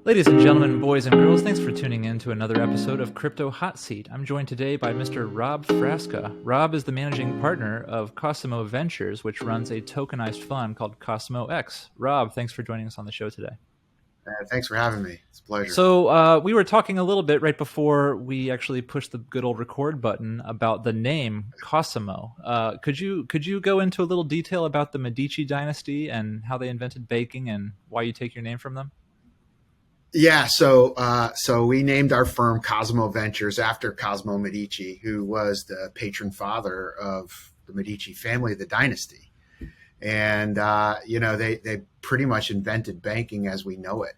Ladies and gentlemen, boys and girls, thanks for tuning in to another episode of Crypto Hot Seat. I'm joined today by Mr. Rob Frasca. Rob is the managing partner of Cosmo Ventures, which runs a tokenized fund called Cosmo X. Rob, thanks for joining us on the show today. Thanks for having me. It's a pleasure. So we were talking a little bit right before we actually pushed the good old record button about the name Cosmo. Could you go into a little detail about the Medici dynasty and how they invented baking and why you take your name from them? Yeah, so we named our firm Cosmo Ventures after Cosmo Medici, who was the patron father of the Medici family, the dynasty. And, they pretty much invented banking as we know it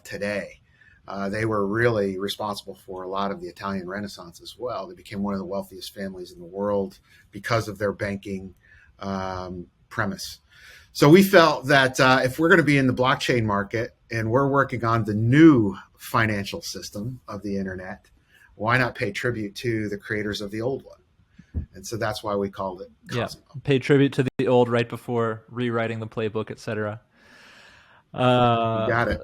today. They were really responsible for a lot of the Italian Renaissance as well. They became one of the wealthiest families in the world because of their banking premise. So we felt that if we're going to be in the blockchain market and we're working on the new financial system of the internet, why not pay tribute to the creators of the old one? And so that's why we called it Cosmo. Yeah, pay tribute to the old right before rewriting the playbook, etc. You got it.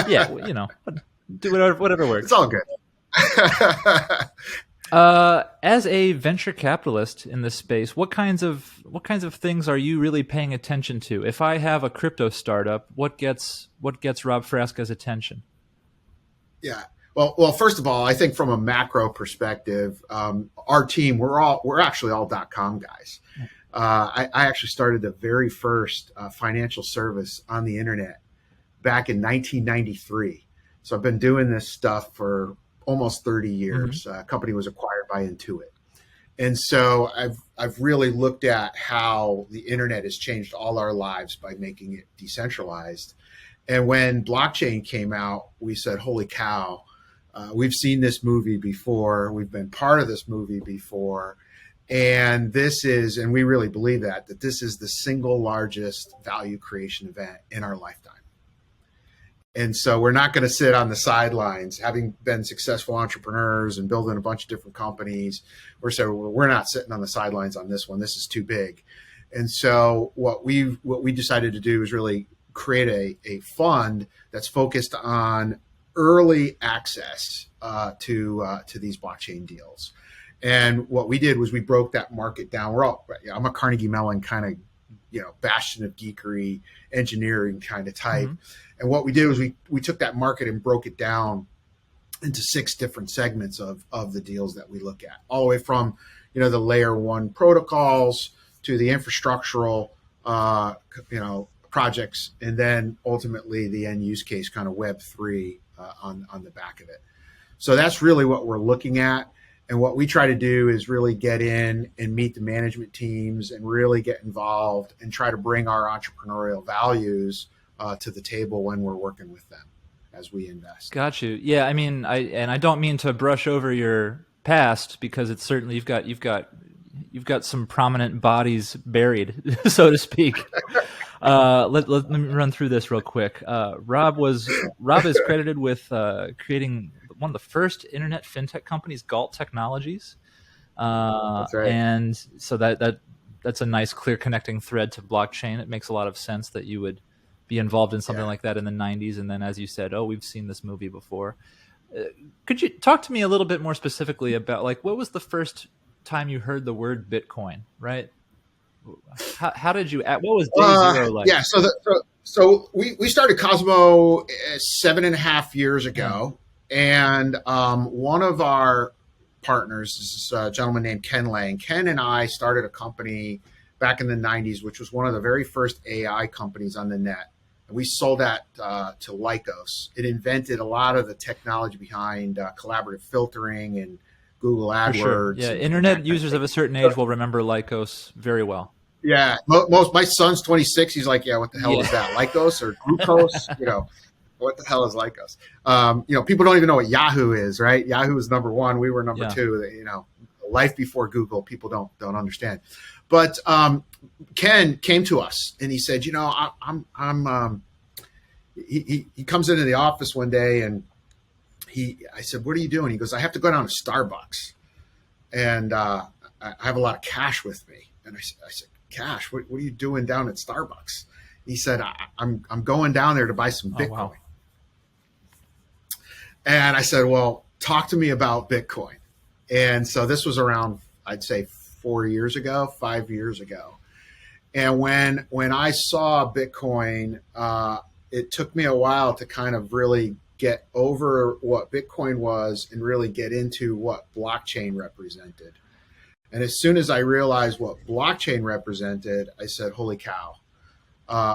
Yeah, do whatever works. It's all good. As a venture capitalist in this space, what kinds of things are you really paying attention to? If I have a crypto startup, what gets Rob Frasca's attention? Yeah. Well, first of all, I think from a macro perspective, our team, we're actually all .com guys. I actually started the very first financial service on the internet back in 1993. So I've been doing this stuff for almost 30 years. Mm-hmm. Company was acquired by Intuit. And so I've really looked at how the internet has changed all our lives by making it decentralized. And when blockchain came out, we said, holy cow, we've seen this movie before. We've been part of this movie before. And and we really believe that this is the single largest value creation event in our lifetime. And so we're not going to sit on the sidelines, having been successful entrepreneurs and building a bunch of different companies. We're not sitting on the sidelines on this one. This is too big. And so what we decided to do is really create a fund that's focused on early access to these blockchain deals. And what we did was we broke that market down. I'm a Carnegie Mellon kind of bastion of geekery, engineering kind of type. Mm-hmm. And what we did was we took that market and broke it down into 6 different segments of the deals that we look at, all the way from, the layer 1 protocols to the infrastructural, projects, and then ultimately the end use case kind of Web3 on the back of it. So that's really what we're looking at. And what we try to do is really get in and meet the management teams and really get involved and try to bring our entrepreneurial values to the table when we're working with them as we invest. Got you. Yeah, I mean, I don't mean to brush over your past, because it's certainly you've got some prominent bodies buried, so to speak. Let me run through this real quick. Rob is credited with creating one of the first internet fintech companies, Galt Technologies. That's right. And so that's a nice, clear connecting thread to blockchain. It makes a lot of sense that you would be involved in something like that in the 90s. And then, as you said, we've seen this movie before. Could you talk to me a little bit more specifically about, what was the first time you heard the word Bitcoin, right? How did you, what was day zero like? Yeah, so we started Cosmo 7.5 years ago. And one of our partners is a gentleman named Ken Lang. Ken and I started a company back in the 90s, which was one of the very first AI companies on the net. And we sold that to Lycos. It invented a lot of the technology behind collaborative filtering and Google AdWords. Sure. Yeah, internet users of a certain age will remember Lycos very well. Yeah, my son's 26. He's like, yeah, what the hell is that? Lycos or glucose? What the hell is Lycos? People don't even know what Yahoo is, right? Yahoo is number 1. We were number 2. Life before Google, people don't understand. But Ken came to us and he said, he comes into the office one day and I said, what are you doing? He goes, I have to go down to Starbucks and I have a lot of cash with me. And I said, cash? What are you doing down at Starbucks? He said, I'm going down there to buy some Bitcoin. Oh, wow. And I said, well, talk to me about Bitcoin. And so this was around, I'd say 4 years ago, 5 years ago. And when I saw Bitcoin, it took me a while to kind of really get over what Bitcoin was and really get into what blockchain represented. And as soon as I realized what blockchain represented, I said, holy cow,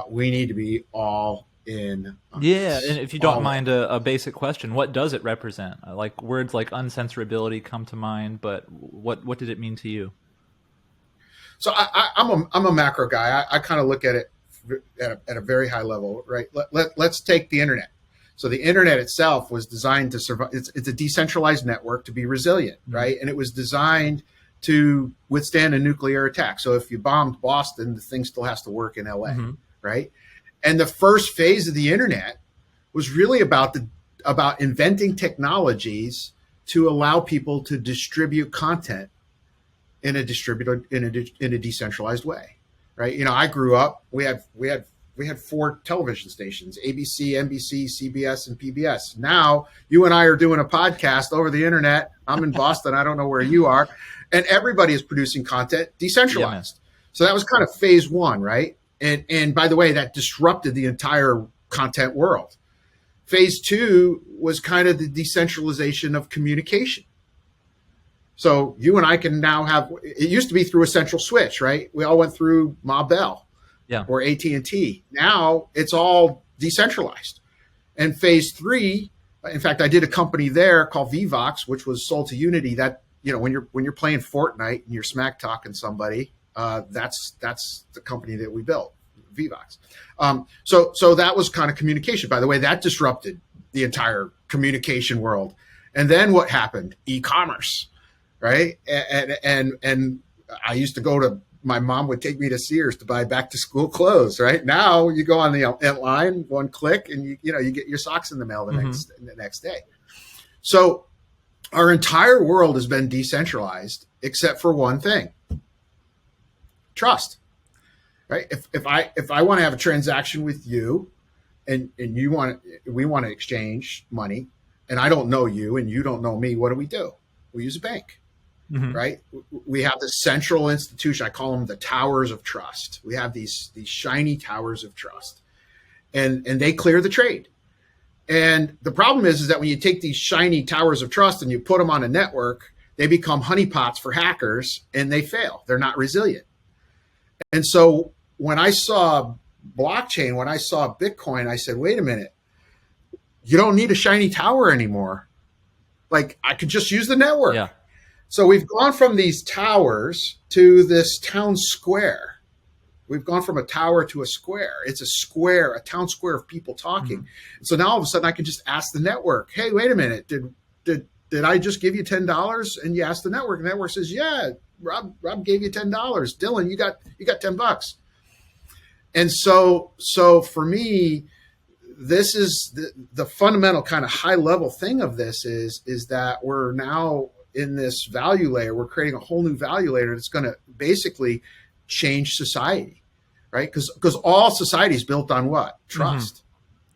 we need to be all in. Yeah, and if you don't mind a basic question, what does it represent? Like words like uncensorability come to mind, but what did it mean to you? So I'm a macro guy. I kind of look at it at a very high level, right? Let's take the internet. So the internet itself was designed to survive. It's a decentralized network to be resilient, right? And it was designed to withstand a nuclear attack. So if you bombed Boston, the thing still has to work in LA, right? And the first phase of the internet was really about inventing technologies to allow people to distribute content in a decentralized way, right? You know, I grew up. We had 4 television stations: ABC, NBC, CBS, and PBS. Now you and I are doing a podcast over the internet. I'm in Boston. I don't know where you are, and everybody is producing content decentralized. Yeah, so that was kind of phase 1, right? And by the way, that disrupted the entire content world. Phase 2 was kind of the decentralization of communication. So you and I can now have, it used to be through a central switch, right? We all went through Ma Bell, or AT&T. Now it's all decentralized. And phase 3, in fact, I did a company there called Vivox, which was sold to Unity. That, you know, when you're playing Fortnite and you're smack talking somebody, that's the company that we built, Vivox. So that was kind of communication. By the way, that disrupted the entire communication world. And then what happened? E-commerce. Right. And I used to go to, my mom would take me to Sears to buy back to school clothes. Right. Now you go on the line, one click, and you get your socks in the mail the next day. So our entire world has been decentralized except for one thing: trust. Right. If I want to have a transaction with you and we want to exchange money, and I don't know you and you don't know me, what do? We use a bank. Right. We have this central institution. I call them the towers of trust. We have these shiny towers of trust, and they clear the trade. And the problem is that when you take these shiny towers of trust and you put them on a network, they become honeypots for hackers and they fail. They're not resilient. And so when I saw blockchain, when I saw Bitcoin, I said, wait a minute, you don't need a shiny tower anymore. Like, I could just use the network. Yeah. So we've gone from these towers to this town square. We've gone from a tower to a square. It's a square, a town square of people talking. So now all of a sudden I can just ask the network, hey, wait a minute, did I just give you $10? And you ask the network, and the network says, yeah, Rob gave you $10. Dylan, you got $10. And so for me, this is the fundamental kind of high level thing of this is that we're now in this value layer. We're creating a whole new value layer that's going to basically change society, right? Because all society is built on what? Trust.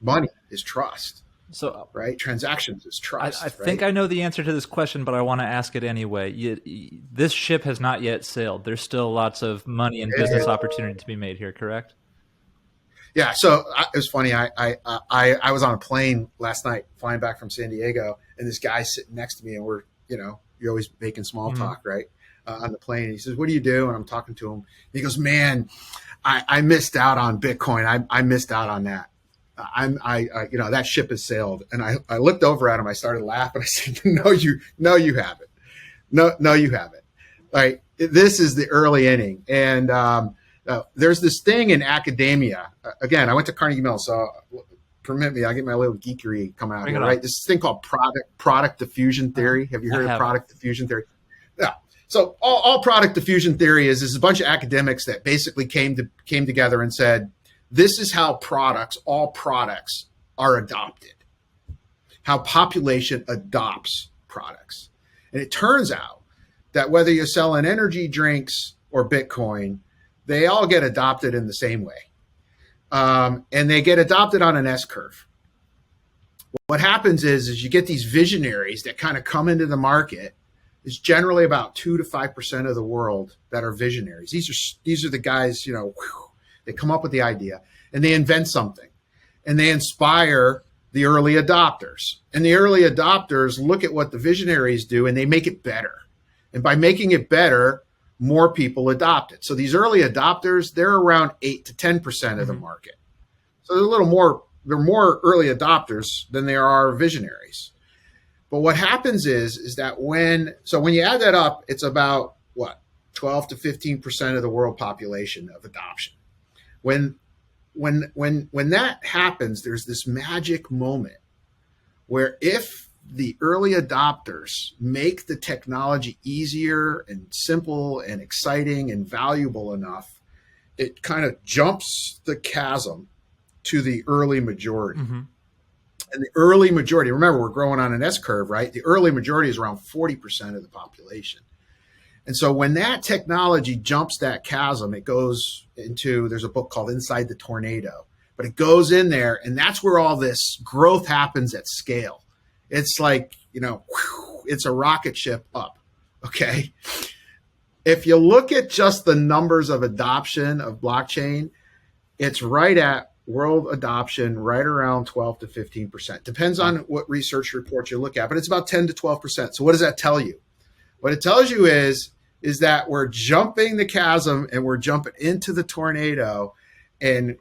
Money is trust. So, right? Transactions is trust. I think I know the answer to this question, but I want to ask it anyway. This ship has not yet sailed. There's still lots of money and business opportunity to be made here, correct? Yeah. So it was funny. I was on a plane last night flying back from San Diego, and this guy sitting next to me, and you're always making small talk, right? On the plane. And he says, what do you do? And I'm talking to him. And he goes, man, I missed out on Bitcoin. I missed out on that. That ship has sailed. And I looked over at him. I started laughing. I said, no, you haven't. No, you haven't. Right. This is the early inning. And there's this thing in academia. Again, I went to Carnegie Mellon, so permit me, I get my little geekery coming out here, right? This thing called product diffusion theory. Have you heard of product diffusion theory? Yeah. So all product diffusion theory is a bunch of academics that basically came together and said, this is how all products are adopted, how population adopts products. And it turns out that whether you're selling energy drinks or Bitcoin, they all get adopted in the same way. And they get adopted on an S curve. What happens is you get these visionaries that kind of come into the market. It's generally about 2 to 5% of the world that are visionaries. These are the guys, they come up with the idea and they invent something and they inspire the early adopters. And the early adopters look at what the visionaries do and they make it better. And by making it better, more people adopt it. So these early adopters, they're around 8 to 10% of the market. So they're more early adopters than there are visionaries. But what happens is that when you add that up, it's about 12 to 15% of the world population of adoption. When that happens, there's this magic moment where if the early adopters make the technology easier and simple and exciting and valuable enough, it kind of jumps the chasm to the early majority. And the early majority, remember, we're growing on an S curve, right? The early majority is around 40% of the population. And so when that technology jumps that chasm, it goes into, there's a book called Inside the Tornado, but it goes in there and that's where all this growth happens at scale. It's like, it's a rocket ship up. Okay. If you look at just the numbers of adoption of blockchain, it's right at world adoption, right around 12 to 15%. Depends on what research report you look at, but it's about 10 to 12%. So what does that tell you? What it tells you is that we're jumping the chasm and we're jumping into the tornado, and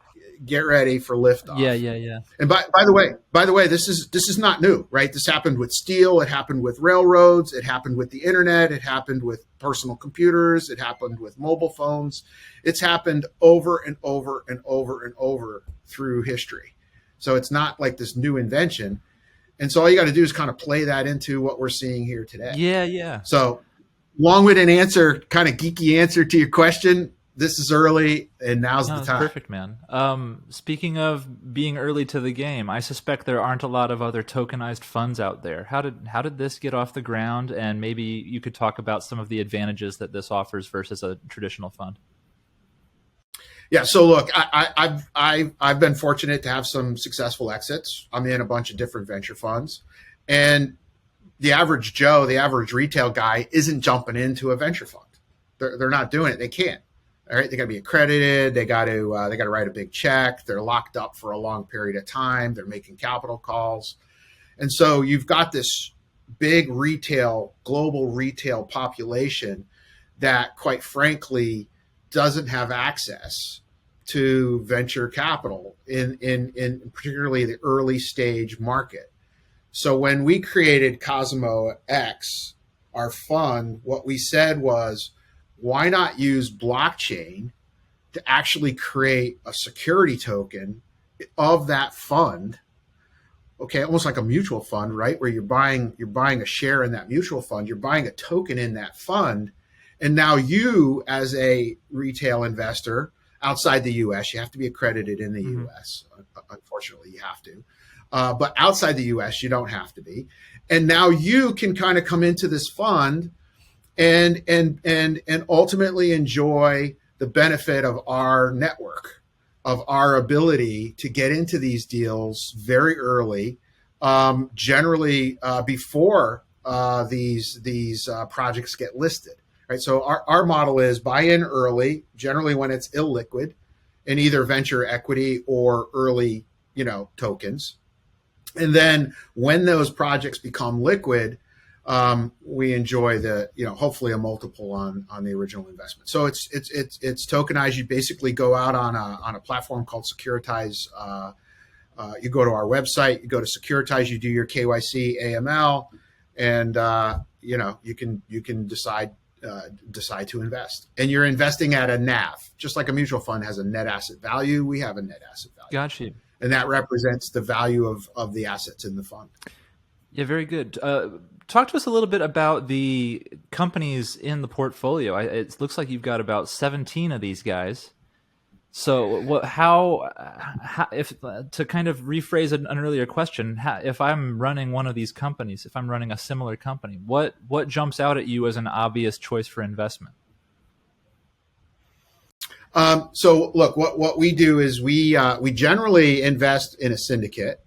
get ready for liftoff. Yeah. And by the way, this is not new, right? This happened with steel. It happened with railroads. It happened with the internet. It happened with personal computers. It happened with mobile phones. It's happened over and over and over and over through history. So it's not like this new invention. And so all you got to do is kind of play that into what we're seeing here today. Yeah. So long-winded answer, kind of geeky answer to your question. This is early, and now's the time. Perfect, man. Speaking of being early to the game, I suspect there aren't a lot of other tokenized funds out there. How did this get off the ground? And maybe you could talk about some of the advantages that this offers versus a traditional fund. Yeah. So look, I've been fortunate to have some successful exits. I'm in a bunch of different venture funds, and the average Joe, the average retail guy, isn't jumping into a venture fund. They're not doing it. They can't. All right, they got to be accredited. They got to write a big check. They're locked up for a long period of time. They're making capital calls, and so you've got this big global retail population that, quite frankly, doesn't have access to venture capital in particularly the early stage market. So when we created Cosmo X, our fund, what we said was, why not use blockchain to actually create a security token of that fund? Okay, almost like a mutual fund, right? Where you're buying a share in that mutual fund, you're buying a token in that fund, and now you, as a retail investor outside the U.S., you have to be accredited in the U.S. Unfortunately, you have to, but outside the U.S., you don't have to be. And now you can kind of come into this fund and ultimately enjoy the benefit of our network, of our ability to get into these deals very early, generally before these projects get listed. Right. So our model is buy in early, generally when it's illiquid, in either venture equity or early, tokens. And then when those projects become liquid, we enjoy hopefully a multiple on the original investment. So it's tokenized. You basically go out on a platform called cRYPTO. You go to our website, you go to cRYPTO, you do your KYC, AML, and you can decide to invest. And you're investing at a NAV, just like a mutual fund has a net asset value. We have a net asset value. Gotcha. And that represents the value of the assets in the fund. Yeah, very good. Talk to us a little bit about the companies in the portfolio. It looks like you've got about 17 of these guys. So how if to kind of rephrase an earlier question, if I'm running one of these companies, if I'm running a similar company, what jumps out at you as an obvious choice for investment? So look, what we do is we generally invest in a syndicate.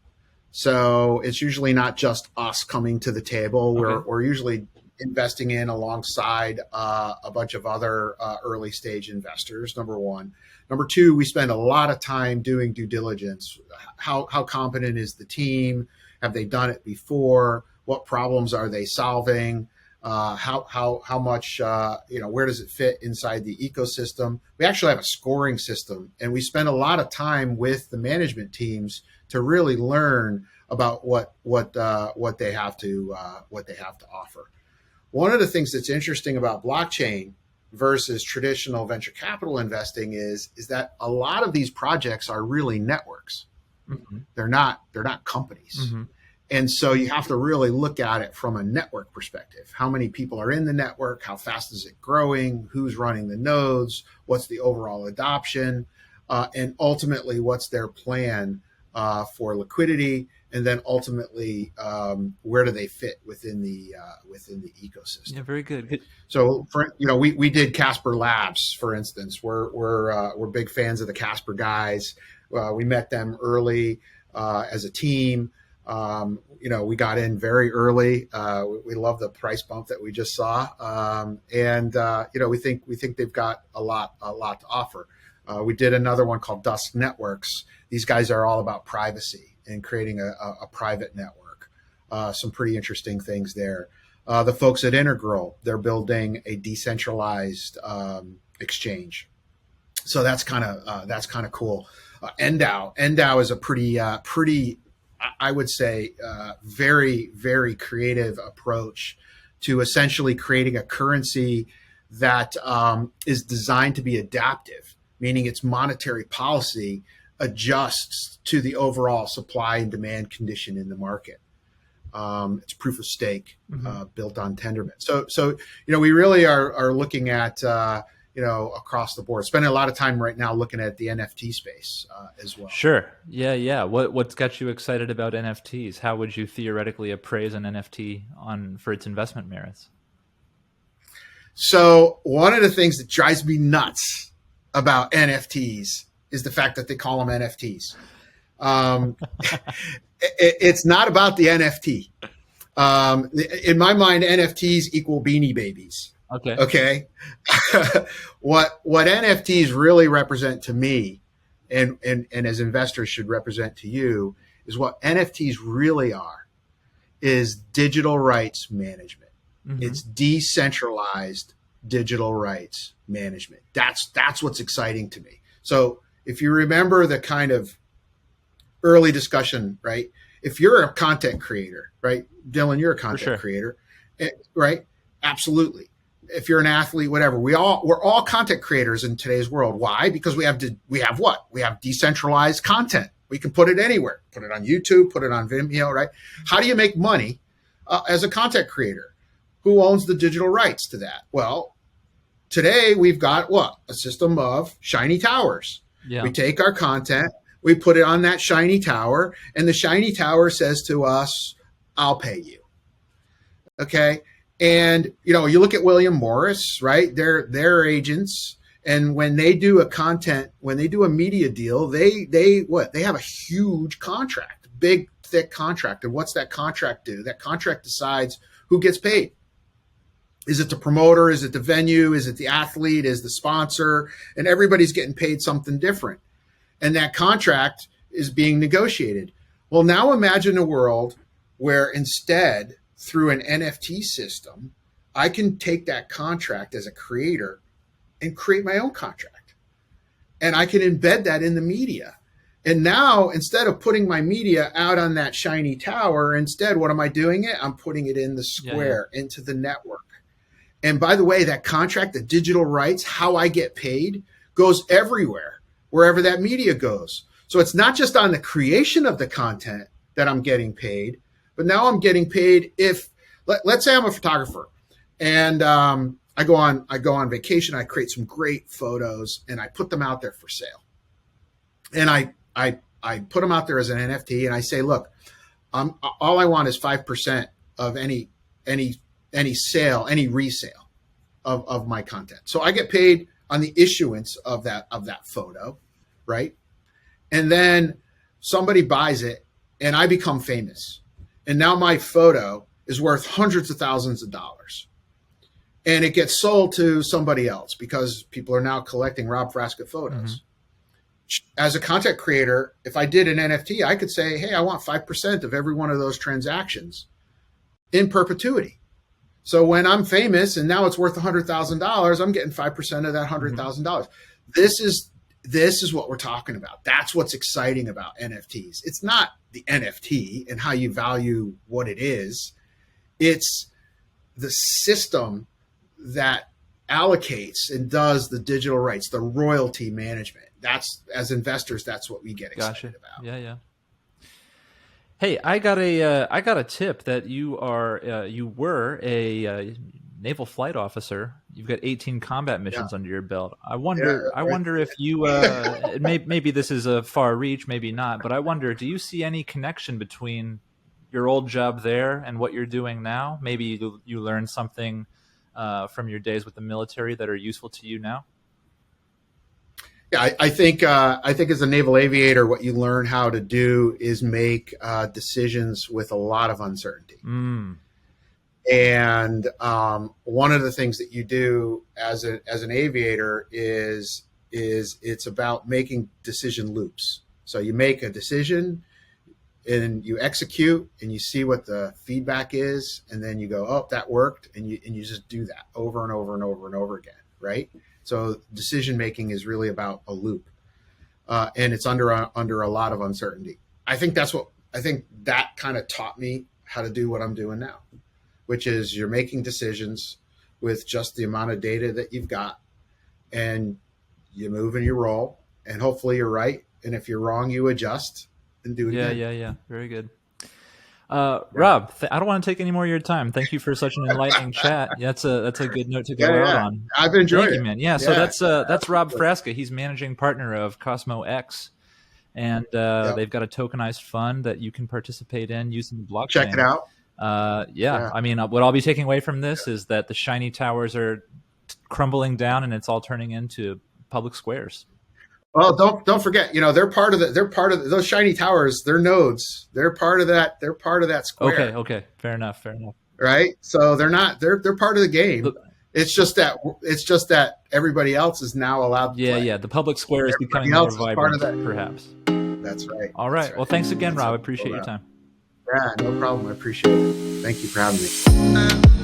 So it's usually not just us coming to the table. Okay. We're usually investing in alongside a bunch of other early stage investors, number one. Number two, we spend a lot of time doing due diligence. How competent is the team? Have they done it before? What problems are they solving? How much, where does it fit inside the ecosystem? We actually have a scoring system, and we spend a lot of time with the management teams to really learn about what they have to offer. One of the things that's interesting about blockchain versus traditional venture capital investing is that a lot of these projects are really networks. Mm-hmm. They're not companies. Mm-hmm. And so you have to really look at it from a network perspective. How many people are in the network? How fast is it growing? Who's running the nodes? What's the overall adoption? And ultimately, what's their plan for liquidity? And then ultimately, where do they fit within the ecosystem? Yeah, very good. So, we did Casper Labs, for instance. We're big fans of the Casper guys. We met them early as a team. We got in very early. We love the price bump that we just saw, and we think they've got a lot to offer. We did another one called Dusk Networks. These guys are all about privacy and creating a private network. Some pretty interesting things there. The folks at Integral, they're building a decentralized exchange. So that's kind of cool. Endow is a pretty, I would say, very, very creative approach to essentially creating a currency that is designed to be adaptive, meaning its monetary policy adjusts to the overall supply and demand condition in the market. It's proof of stake, built on Tendermint. So we really are looking at across the board. Spending a lot of time right now looking at the NFT space as well. Sure. Yeah. What's got you excited about NFTs? How would you theoretically appraise an NFT for its investment merits? So one of the things that drives me nuts about NFTs is the fact that they call them NFTs. It's not about the NFT. In my mind, NFTs equal Beanie Babies. Okay. What NFTs really represent to me, and as investors should represent to you, is what NFTs really are, is digital rights management. Mm-hmm. It's decentralized digital rights management. That's what's exciting to me. So if you remember the kind of early discussion, right? If you're a content creator, right? Dylan, you're a content creator, right? Absolutely. If you're an athlete, whatever, we're all content creators in today's world. Why? Because we have what? We have decentralized content. We can put it anywhere, put it on YouTube, put it on Vimeo, right? How do you make money as a content creator? Who owns the digital rights to that? Well, today we've got what? A system of shiny towers. Yeah. We take our content, we put it on that shiny tower, and the shiny tower says to us, I'll pay you. Okay. And, you look at William Morris, right? They're agents. And when they do a media deal, they have a huge contract, big, thick contract. And what's that contract do? That contract decides who gets paid. Is it the promoter? Is it the venue? Is it the athlete? Is the sponsor? And everybody's getting paid something different. And that contract is being negotiated. Well, now imagine a world where instead, through an NFT system, I can take that contract as a creator and create my own contract. And I can embed that in the media. And now, instead of putting my media out on that shiny tower, instead, what am I doing it? I'm putting it in the square, into the network. And by the way, that contract, the digital rights, how I get paid, goes everywhere, wherever that media goes. So it's not just on the creation of the content that I'm getting paid, but now I'm getting paid if, let's say I'm a photographer and I go on vacation, I create some great photos and I put them out there for sale. And I put them out there as an NFT and I say, look, all I want is 5% of any sale, any resale of my content. So I get paid on the issuance of that photo, right? And then somebody buys it and I become famous. And now my photo is worth hundreds of thousands of dollars. And it gets sold to somebody else because people are now collecting Rob Frasca photos. As a content creator, if I did an NFT, I could say, hey, I want 5% of every one of those transactions in perpetuity. So when I'm famous and now it's worth $100,000, I'm getting 5% of that $100,000. This is what we're talking about. That's what's exciting about NFTs. It's not the NFT and how you value what it is. It's the system that allocates and does the digital rights, the royalty management. That's, as investors, that's what we get excited about. Yeah. Hey, I got a tip that you were a naval flight officer. You've got 18 combat missions under your belt. I wonder if you maybe this is a far reach, maybe not, but I wonder, do you see any connection between your old job there and what you're doing now? Maybe you learned something from your days with the military that are useful to you now? Yeah, I think as a naval aviator, what you learn how to do is make decisions with a lot of uncertainty. And one of the things that you do as an aviator is it's about making decision loops. So you make a decision and you execute and you see what the feedback is, and then you go, oh, that worked, and you just do that over and over and over and over again, right? So decision making is really about a loop, and it's under a lot of uncertainty. I think that kind of taught me how to do what I'm doing now, which is you're making decisions with just the amount of data that you've got, and you move and you roll, and hopefully you're right. And if you're wrong, you adjust and do it again. Yeah. Very good. Rob, I don't want to take any more of your time. Thank you for such an enlightening chat. That's a good note to go out on. I've enjoyed it, man. Yeah. So that's Rob Frasca. He's managing partner of Cosmo X, and they've got a tokenized fund that you can participate in using the blockchain. Check it out. I mean, what I'll be taking away from this is that the shiny towers are crumbling down, and it's all turning into public squares. Well, don't forget, they're part of those shiny towers. They're nodes. They're part of that square. Okay. Fair enough. Right. So they're part of the game. It's just that everybody else is now allowed to play. Yeah. The public square is becoming more vibrant, perhaps. That's right. All right. Well, thanks again, Rob. I appreciate your time. Yeah, no problem. I appreciate it. Thank you for having me.